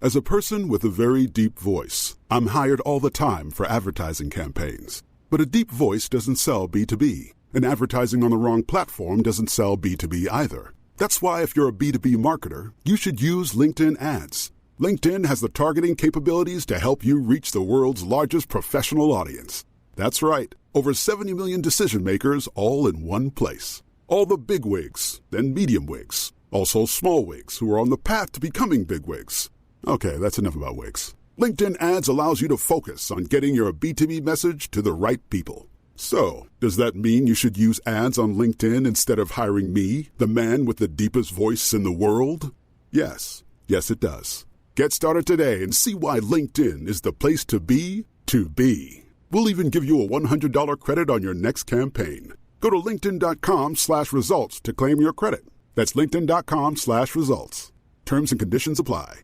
As a person with a very deep voice, I'm hired all the time for advertising campaigns. But a deep voice doesn't sell B2B, and advertising on the wrong platform doesn't sell B2B either. That's why if you're a B2B marketer, you should use LinkedIn ads. LinkedIn has the targeting capabilities to help you reach the world's largest professional audience. That's right, over 70 million decision makers all in one place. All the big wigs, then medium wigs, also small wigs who are on the path to becoming big wigs. Okay, that's enough about wigs. LinkedIn ads allows you to focus on getting your B2B message to the right people. So, does that mean you should use ads on LinkedIn instead of hiring me, the man with the deepest voice in the world? Yes. Yes, it does. Get started today and see why LinkedIn is the place to be to be. We'll even give you a $100 credit on your next campaign. Go to linkedin.com/results to claim your credit. That's linkedin.com/results. Terms and conditions apply.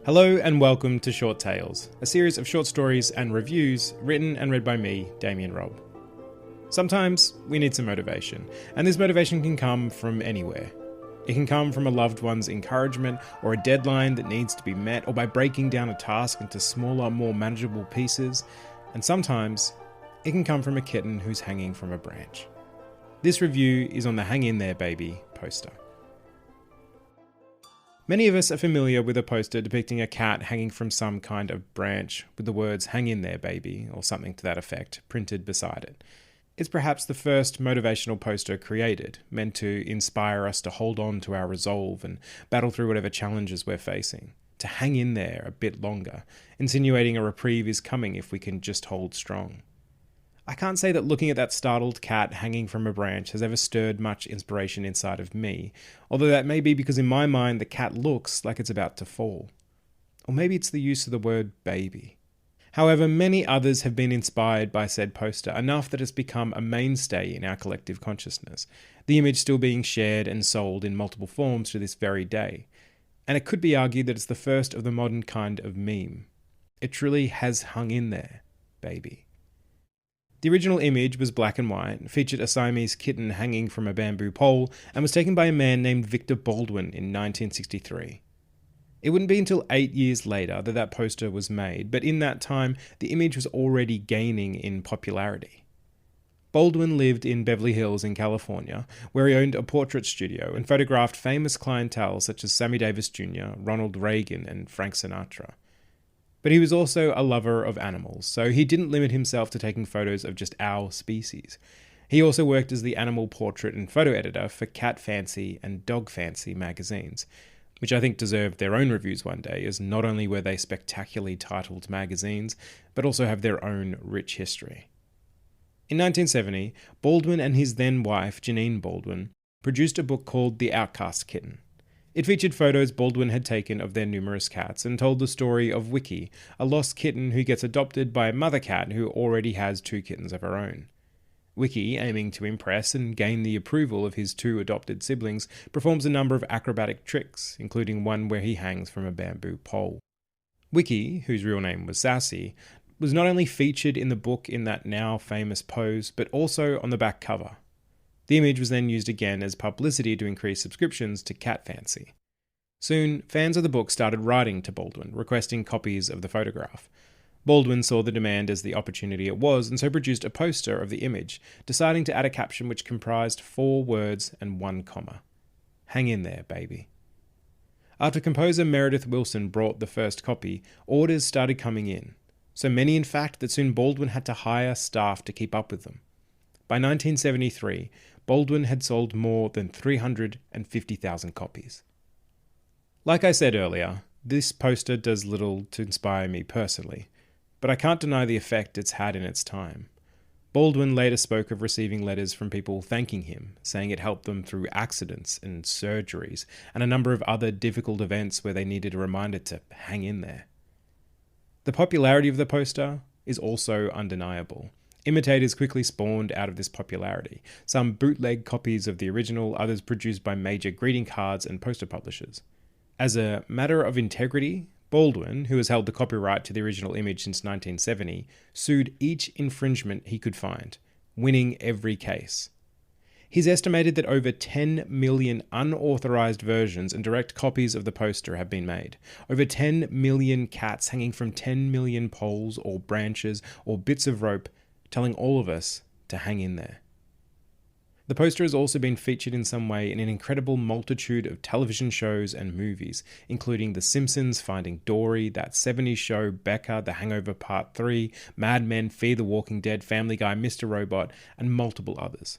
Hello and welcome to Short Tales, a series of short stories and reviews written and read by me, Damian Robb. Sometimes we need some motivation, and this motivation can come from anywhere. It can come from a loved one's encouragement, or a deadline that needs to be met, or by breaking down a task into smaller, more manageable pieces, and sometimes it can come from a kitten who's hanging from a branch. This review is on the Hang In There Baby poster. Many of us are familiar with a poster depicting a cat hanging from some kind of branch with the words "Hang in there, baby," or something to that effect, printed beside it. It's perhaps the first motivational poster created, meant to inspire us to hold on to our resolve and battle through whatever challenges we're facing, to hang in there a bit longer, insinuating a reprieve is coming if we can just hold strong. I can't say that looking at that startled cat hanging from a branch has ever stirred much inspiration inside of me, although that may be because in my mind the cat looks like it's about to fall. Or maybe it's the use of the word baby. However, many others have been inspired by said poster, enough that it's become a mainstay in our collective consciousness, the image still being shared and sold in multiple forms to this very day. And it could be argued that it's the first of the modern kind of meme. It truly has hung in there, baby. The original image was black and white, featured a Siamese kitten hanging from a bamboo pole, and was taken by a man named Victor Baldwin in 1963. It wouldn't be until 8 years later that that poster was made, but in that time, the image was already gaining in popularity. Baldwin lived in Beverly Hills in California, where he owned a portrait studio and photographed famous clientele such as Sammy Davis Jr., Ronald Reagan, and Frank Sinatra. But he was also a lover of animals, so he didn't limit himself to taking photos of just our species. He also worked as the animal portrait and photo editor for Cat Fancy and Dog Fancy magazines, which I think deserved their own reviews one day, as not only were they spectacularly titled magazines, but also have their own rich history. In 1970, Baldwin and his then wife, Janine Baldwin, produced a book called The Outcast Kitten. It featured photos Baldwin had taken of their numerous cats and told the story of Wiki, a lost kitten who gets adopted by a mother cat who already has 2 kittens of her own. Wiki, aiming to impress and gain the approval of his 2 adopted siblings, performs a number of acrobatic tricks, including one where he hangs from a bamboo pole. Wiki, whose real name was Sassy, was not only featured in the book in that now famous pose, but also on the back cover. The image was then used again as publicity to increase subscriptions to Cat Fancy. Soon, fans of the book started writing to Baldwin, requesting copies of the photograph. Baldwin saw the demand as the opportunity it was, and so produced a poster of the image, deciding to add a caption which comprised 4 words and 1 comma. Hang in there, baby. After composer Meredith Willson brought the first copy, orders started coming in. So many in fact that soon Baldwin had to hire staff to keep up with them. By 1973, Baldwin had sold more than 350,000 copies. Like I said earlier, this poster does little to inspire me personally, but I can't deny the effect it's had in its time. Baldwin later spoke of receiving letters from people thanking him, saying it helped them through accidents and surgeries, and a number of other difficult events where they needed a reminder to hang in there. The popularity of the poster is also undeniable. Imitators quickly spawned out of this popularity, some bootleg copies of the original, others produced by major greeting cards and poster publishers. As a matter of integrity, Baldwin, who has held the copyright to the original image since 1970, sued each infringement he could find, winning every case. He's estimated that over 10 million unauthorized versions and direct copies of the poster have been made. Over 10 million cats hanging from 10 million poles or branches or bits of rope, telling all of us to hang in there. The poster has also been featured in some way in an incredible multitude of television shows and movies, including The Simpsons, Finding Dory, That 70s Show, Becca, The Hangover Part 3, Mad Men, Fear the Walking Dead, Family Guy, Mr. Robot, and multiple others.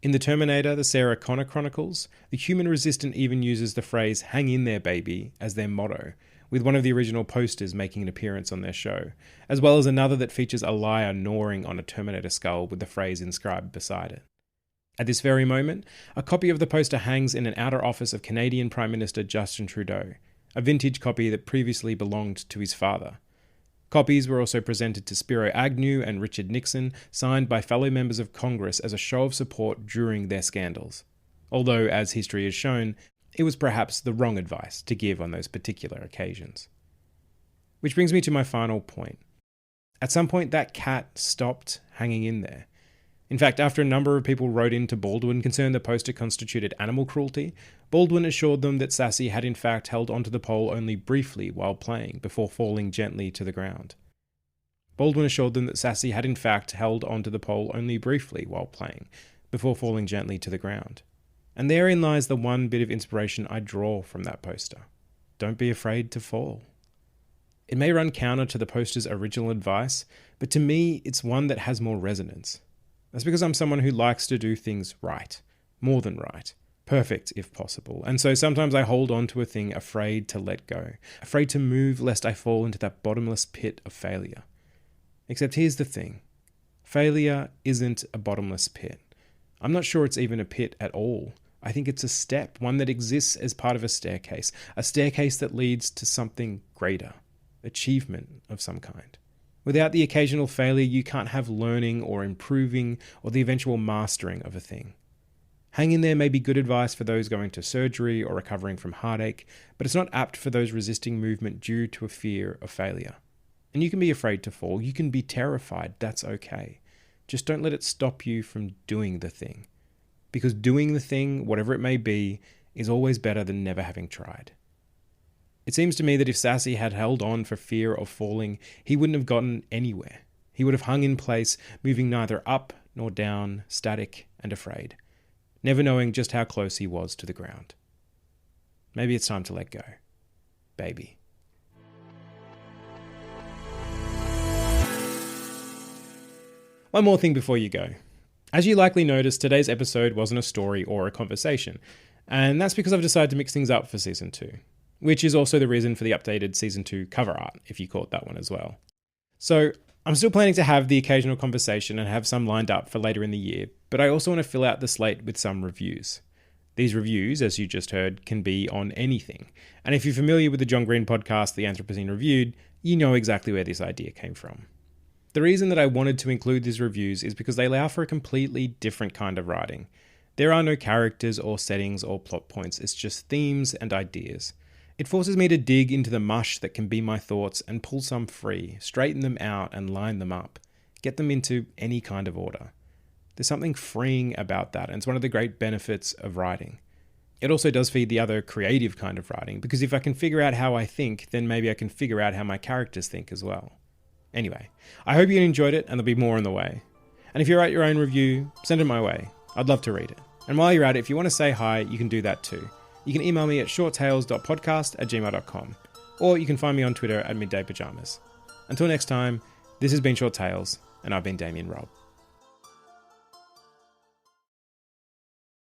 In The Terminator, The Sarah Connor Chronicles, the human resistant even uses the phrase "hang in there, baby" as their motto, with one of the original posters making an appearance on their show, as well as another that features a liar gnawing on a Terminator skull with the phrase inscribed beside it. At this very moment, a copy of the poster hangs in an outer office of Canadian Prime Minister Justin Trudeau, a vintage copy that previously belonged to his father. Copies were also presented to Spiro Agnew and Richard Nixon, signed by fellow members of Congress as a show of support during their scandals. Although, as history has shown, it was perhaps the wrong advice to give on those particular occasions. Which brings me to my final point. At some point, that cat stopped hanging in there. In fact, after a number of people wrote in to Baldwin concerned the poster constituted animal cruelty, Baldwin assured them that Sassy had in fact held onto the pole only briefly while playing, before falling gently to the ground. Baldwin assured them that Sassy had in fact held onto the pole only briefly while playing, before falling gently to the ground. And therein lies the one bit of inspiration I draw from that poster. Don't be afraid to fall. It may run counter to the poster's original advice, but to me it's one that has more resonance. That's because I'm someone who likes to do things right, more than right, perfect if possible. And so sometimes I hold on to a thing afraid to let go, afraid to move lest I fall into that bottomless pit of failure. Except here's the thing. Failure isn't a bottomless pit. I'm not sure it's even a pit at all. I think it's a step, one that exists as part of a staircase that leads to something greater, achievement of some kind. Without the occasional failure, you can't have learning or improving or the eventual mastering of a thing. Hang in there may be good advice for those going to surgery or recovering from heartache, but it's not apt for those resisting movement due to a fear of failure. And you can be afraid to fall, you can be terrified, that's okay. Just don't let it stop you from doing the thing. Because doing the thing, whatever it may be, is always better than never having tried. It seems to me that if Sassy had held on for fear of falling, he wouldn't have gotten anywhere. He would have hung in place, moving neither up nor down, static and afraid, never knowing just how close he was to the ground. Maybe it's time to let go. Baby. One more thing before you go. As you likely noticed, today's episode wasn't a story or a conversation, and that's because I've decided to mix things up for Season 2. Which is also the reason for the updated Season 2 cover art, if you caught that one as well. So, I'm still planning to have the occasional conversation and have some lined up for later in the year, but I also want to fill out the slate with some reviews. These reviews, as you just heard, can be on anything. And if you're familiar with the John Green podcast, The Anthropocene Reviewed, you know exactly where this idea came from. The reason that I wanted to include these reviews is because they allow for a completely different kind of writing. There are no characters or settings or plot points, it's just themes and ideas. It forces me to dig into the mush that can be my thoughts and pull some free, straighten them out and line them up, get them into any kind of order. There's something freeing about that, and it's one of the great benefits of writing. It also does feed the other creative kind of writing, because if I can figure out how I think, then maybe I can figure out how my characters think as well. Anyway, I hope you enjoyed it, and there'll be more on the way. And if you write your own review, send it my way. I'd love to read it. And while you're at it, if you want to say hi, you can do that too. You can email me at shorttales.podcast@gmail.com, or you can find me on Twitter at middaypajamas. Until next time, this has been Short Tales, and I've been Damian Robb.